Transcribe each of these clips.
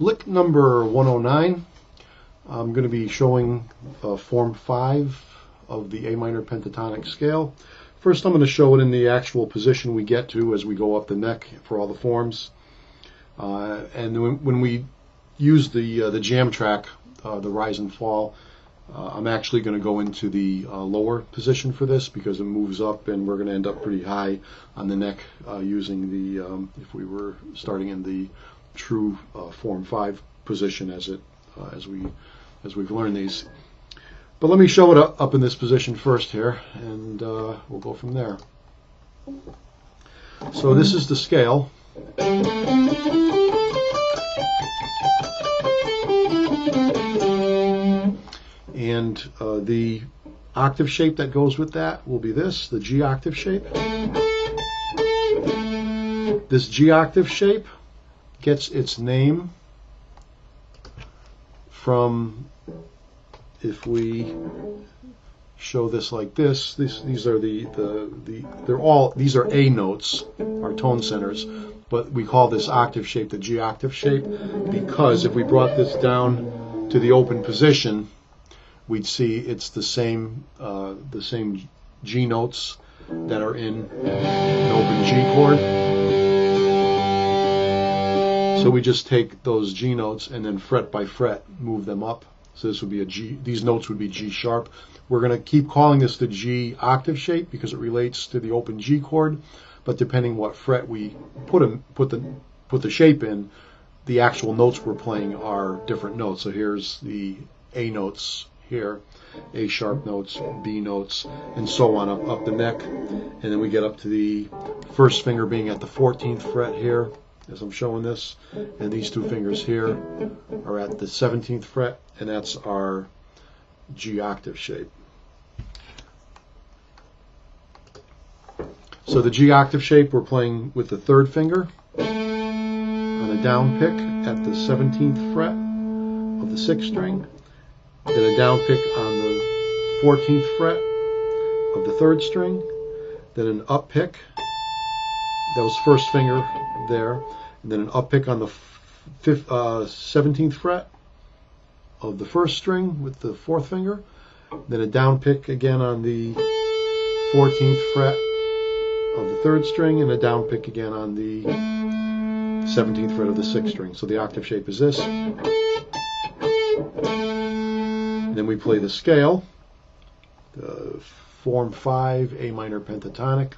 Lick number 109. I'm going to be showing Form 5 of the A minor pentatonic scale. First, I'm going to show it in the actual position we get to as we go up the neck for all the forms. And when we use the jam track, the rise and fall, I'm actually going to go into the lower position for this because it moves up and we're going to end up pretty high on the neck using the, if we were starting in the true Form 5 position as we've learned these. But let me show it up in this position first here, and we'll go from there. So this is the scale. And the octave shape that goes with that will be this, the G octave shape. This G octave shape gets its name from, if we show this like this, these are these are A notes, our tone centers, but we call this octave shape the G octave shape because if we brought this down to the open position, we'd see it's the same G notes that are in an open G chord. So we just take those G notes and then fret by fret move them up. So this would be a G. These notes would be G sharp. We're going to keep calling this the G octave shape because it relates to the open G chord. But depending what fret we put the shape in, the actual notes we're playing are different notes. So here's the A notes here, A sharp notes, B notes, and so on up the neck. And then we get up to the first finger being at the 14th fret here, as I'm showing this, and these two fingers here are at the 17th fret, and that's our G octave shape. So the G octave shape, we're playing with the third finger on a down pick at the 17th fret of the 6th string, then a down pick on the 14th fret of the 3rd string, then an up pick, that was first finger there, and then an up pick on the 17th fret of the 1st string with the 4th finger, then a down pick again on the 14th fret of the 3rd string, and a down pick again on the 17th fret of the 6th string. So the octave shape is this. And then we play the scale, the Form 5 A minor pentatonic.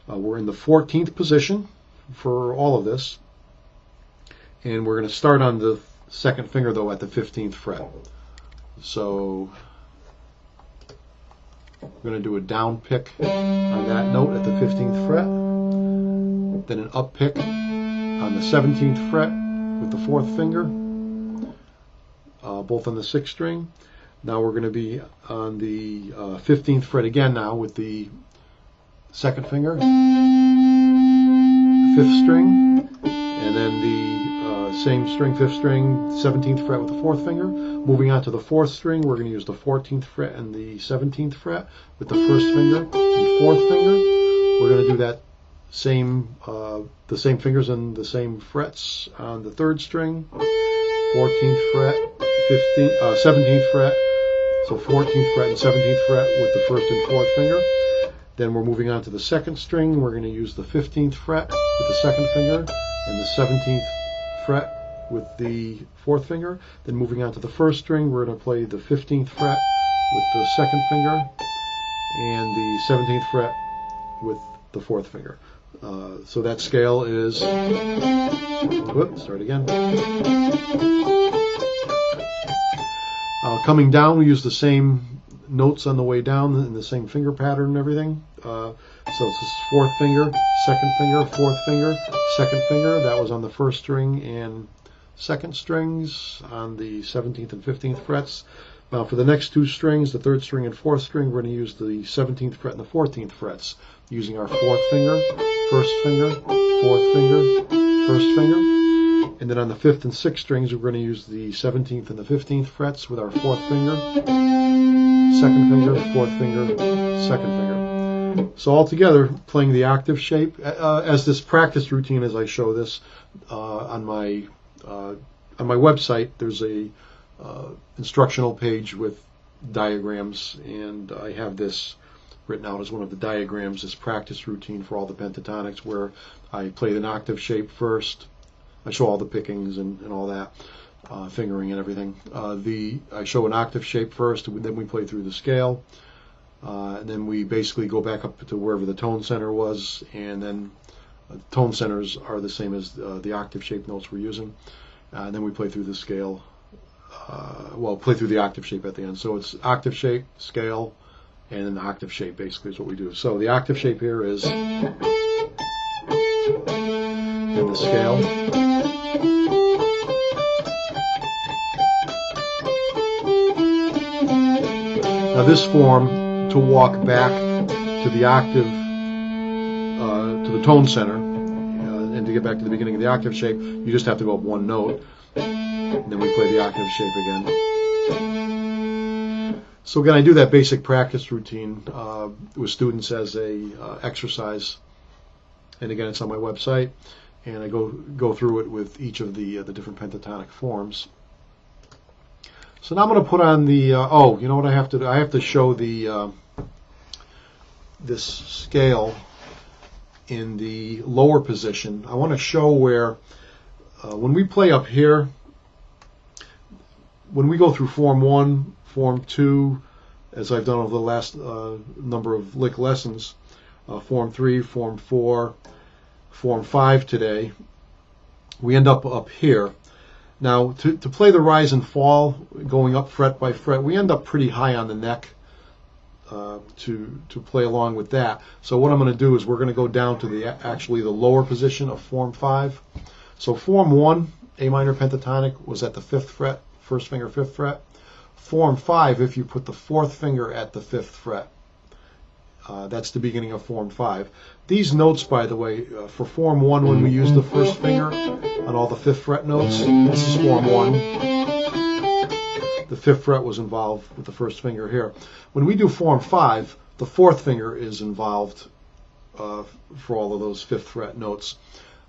We're in the 14th position for all of this, and we're going to start on the 2nd finger though at the 15th fret. So we're going to do a down pick on that note at the 15th fret, then an up pick on the 17th fret with the 4th finger, both on the 6th string. Now we're going to be on the 15th fret again now with the 2nd finger, 5th string, and then the same string, 5th string, 17th fret with the 4th finger. Moving on to the 4th string, we're going to use the 14th fret and the 17th fret with the 1st finger and 4th finger. We're going to do that the same fingers and the same frets on the 3rd string, 14th fret, 17th fret, so 14th fret and 17th fret with the 1st and 4th finger. Then we're moving on to the 2nd string. We're going to use the 15th fret with the 2nd finger and the 17th fret with the 4th finger. Then moving on to the 1st string, we're going to play the 15th fret with the 2nd finger and the 17th fret with the 4th finger. So that scale is, start again. Coming down, we use the same notes on the way down in the same finger pattern and everything. So it's this 4th finger, 2nd finger, 4th finger, 2nd finger. That was on the 1st string and 2nd strings on the 17th and 15th frets. Now for the next two strings, the 3rd string and 4th string, we're going to use the 17th fret and the 14th frets using our 4th finger, 1st finger, 4th finger, 1st finger. And then on the 5th and 6th strings, we're going to use the 17th and the 15th frets with our 4th finger, 2nd finger, 4th finger, 2nd finger. So all together, playing the octave shape as this practice routine as I show this on my on my website, there's a instructional page with diagrams, and I have this written out as one of the diagrams, this practice routine for all the pentatonics, where I play an octave shape first. I show all the pickings and all that, fingering and everything. I show an octave shape first, then we play through the scale, and then we basically go back up to wherever the tone center was, and then tone centers are the same as the octave shape notes we're using, and then we play through the scale. Play through the octave shape at the end. So it's octave shape, scale, and then the octave shape basically is what we do. So the octave shape here is in the scale. Now this form, to walk back to the octave, to the tone center, and to get back to the beginning of the octave shape, you just have to go up one note, and then we play the octave shape again. So again, I do that basic practice routine with students as a exercise, and again, it's on my website, and I go through it with each of the different pentatonic forms. So now I'm going to put on the you know what I have to do? I have to show the this scale in the lower position. I want to show where when we play up here, when we go through Form 1, Form 2, as I've done over the last number of lick lessons, Form 3, Form 4, Form 5 today, we end up here. Now, to play the rise and fall, going up fret by fret, we end up pretty high on the neck to play along with that. So what I'm going to do is we're going to go down to actually the lower position of Form 5. So Form 1, A minor pentatonic, was at the 5th fret, first finger 5th fret. Form 5, if you put the 4th finger at the 5th fret. That's the beginning of Form 5. These notes, by the way, for Form 1, when we use the first finger on all the 5th fret notes, this is Form 1. The 5th fret was involved with the first finger here. When we do Form 5, the 4th finger is involved for all of those 5th fret notes.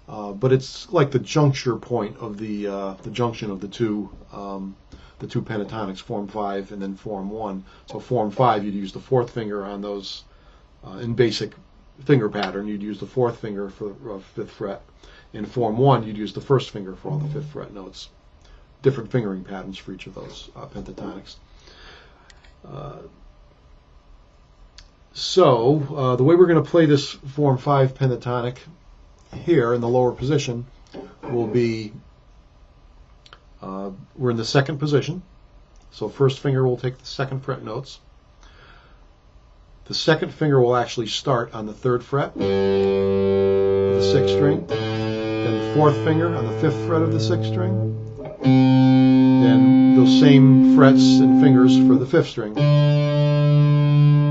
But it's like the juncture point of the junction of the two pentatonics, Form 5 and then Form 1. So Form 5, you'd use the 4th finger on those. In basic finger pattern, you'd use the 4th finger for 5th fret. In Form 1, you'd use the 1st finger for all the 5th fret notes. Different fingering patterns for each of those pentatonics. So the way we're going to play this Form 5 pentatonic here in the lower position will be, we're in the 2nd position. So first finger will take the 2nd fret notes. The 2nd finger will actually start on the 3rd fret of the 6th string, then the 4th finger on the 5th fret of the 6th string, then those same frets and fingers for the 5th string.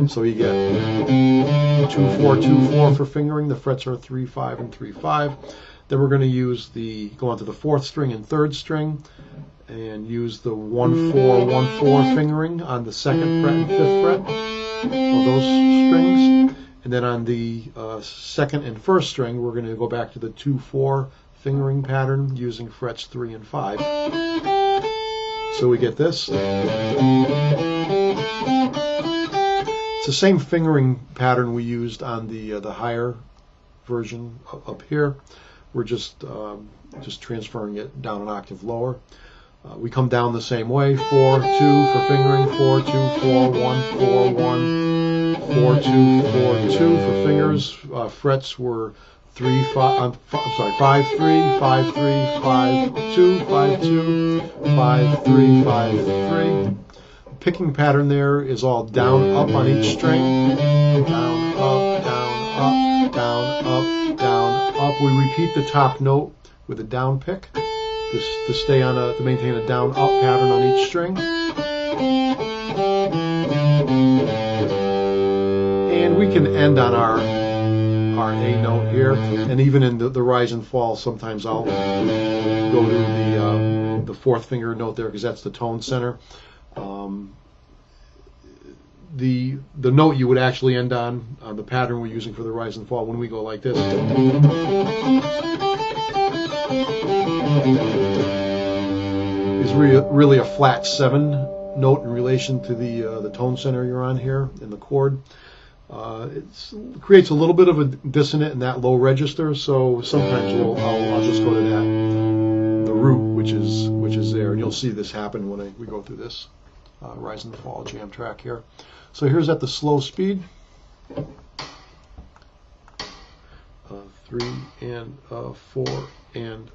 So you get 2-4, 2-4 for fingering. The frets are 3-5 and 3-5. Then we're going to go on to the 4th string and 3rd string, and use the 1-4, 1-4 fingering on the 2nd fret and 5th fret of those strings, and then on the 2nd and 1st string we're going to go back to the 2-4 fingering pattern using frets 3 and 5. So we get this. It's the same fingering pattern we used on the higher version up here. We're just transferring it down an octave lower. We come down the same way, 4-2 for fingering, 4-2-4, 1-4-1, 4-2-4-2 for fingers. Frets were 5-3, 5-3, 5-2, 5-2, 5-3, 5-3. Picking pattern there is all down, up on each string. Down, up, down, up, down, up, down, up. We repeat the top note with a down pick. To maintain a down up pattern on each string. And we can end on our A note here, and even in the rise and fall, sometimes I'll go to the 4th finger note there because that's the tone center. The note you would actually end on the pattern we're using for the rise and fall, when we go like this. is really a flat 7 note in relation to the tone center you're on here in the chord. It creates a little bit of a dissonant in that low register, so sometimes I'll just go to the root, which is there, and you'll see this happen when we go through this Rise and Fall jam track here. So here's at the slow speed. 3 and 4 and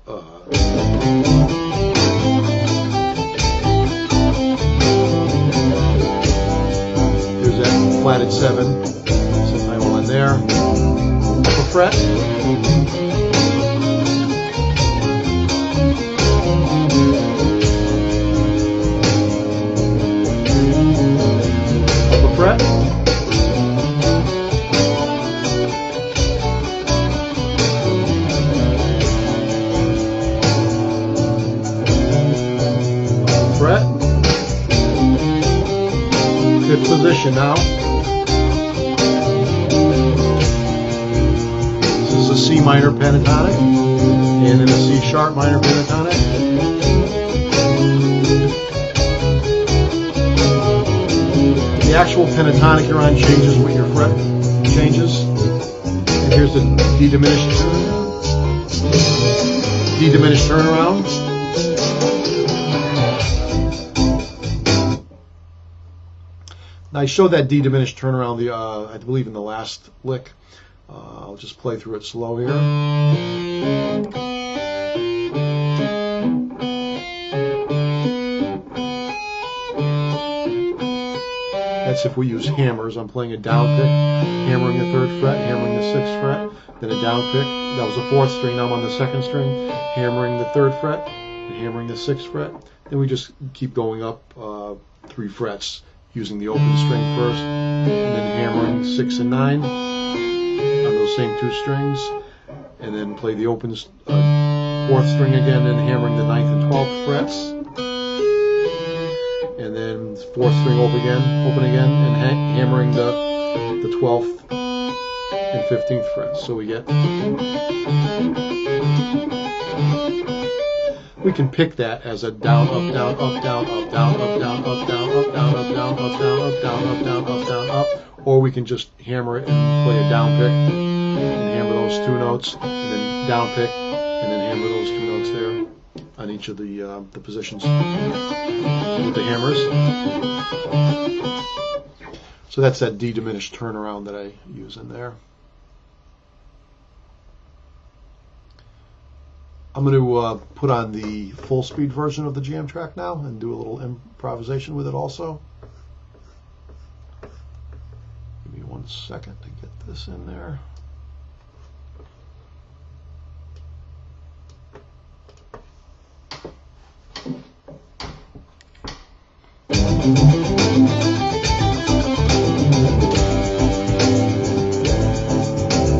here's that flatted 7, semicolon there, upper fret, upper fret, fret, 5th position now. This is a C minor pentatonic, and then a C sharp minor pentatonic. The actual pentatonic you're on changes with your fret changes. And here's the D diminished turnaround. Now I showed that D diminished turnaround, I believe, in the last lick. I'll just play through it slow here. That's if we use hammers. I'm playing a down pick, hammering the 3rd fret, hammering the 6th fret, then a down pick. That was the 4th string. Now I'm on the 2nd string, hammering the 3rd fret, and hammering the 6th fret. Then we just keep going up 3 frets, using the open string first, and then hammering 6 and 9 on those same 2 strings, and then play the open 4th string again, and hammering the 9th and 12th frets, and then 4th string open again, and hammering the 12th and 15th frets. So we can pick that as a down, up, down, up, down, up, down, up, down, up, down, up, down, up, down, up, down, up, down, up, down, up, down, up, or we can just hammer it and play a down pick and hammer those 2 notes, and then down pick and then hammer those 2 notes there on each of the positions with the hammers. So that's that D diminished turnaround that I use in there. I'm going to put on the full speed version of the jam track now and do a little improvisation with it also. Give me 1 second to get this in there.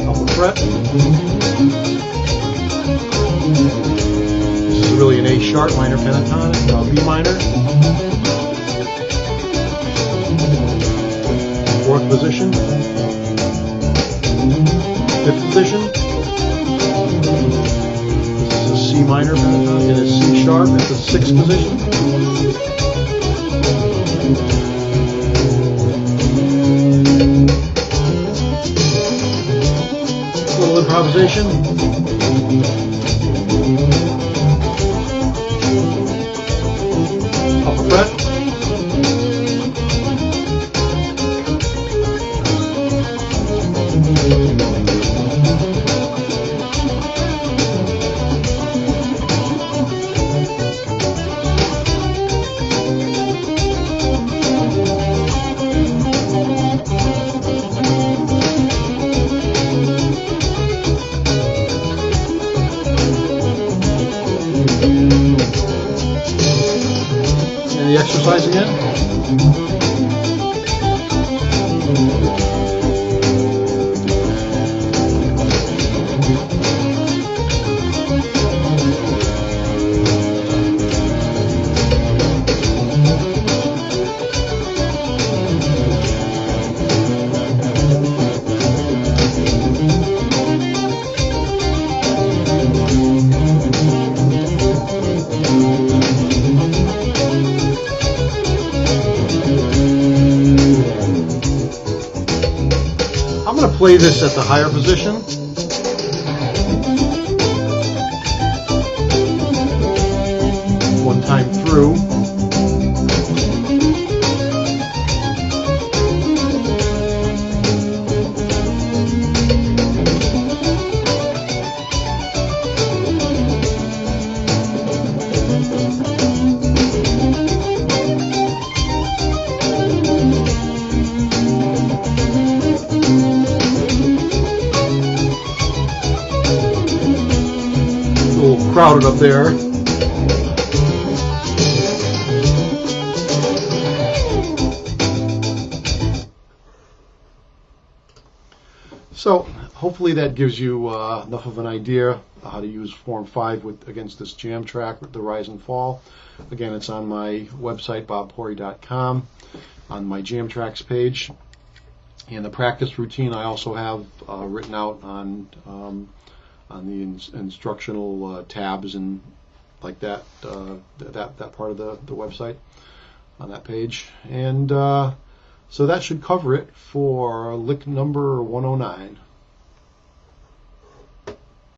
Upper fret. This is really an A sharp minor pentatonic, B minor. 4th position. 5th position. This is a C minor pentatonic and a C sharp at the 6th position. A little improvisation. Upper fret. And the exercise again. play this at the higher position. One time through. Crowded up there. So hopefully that gives you enough of an idea how to use Form 5 against this jam track, the Rise and Fall. Again, it's on my website, bobporri.com, on my jam tracks page. And the practice routine I also have written out on the instructional tabs and like that, that part of the website on that page. And so that should cover it for lick number 109.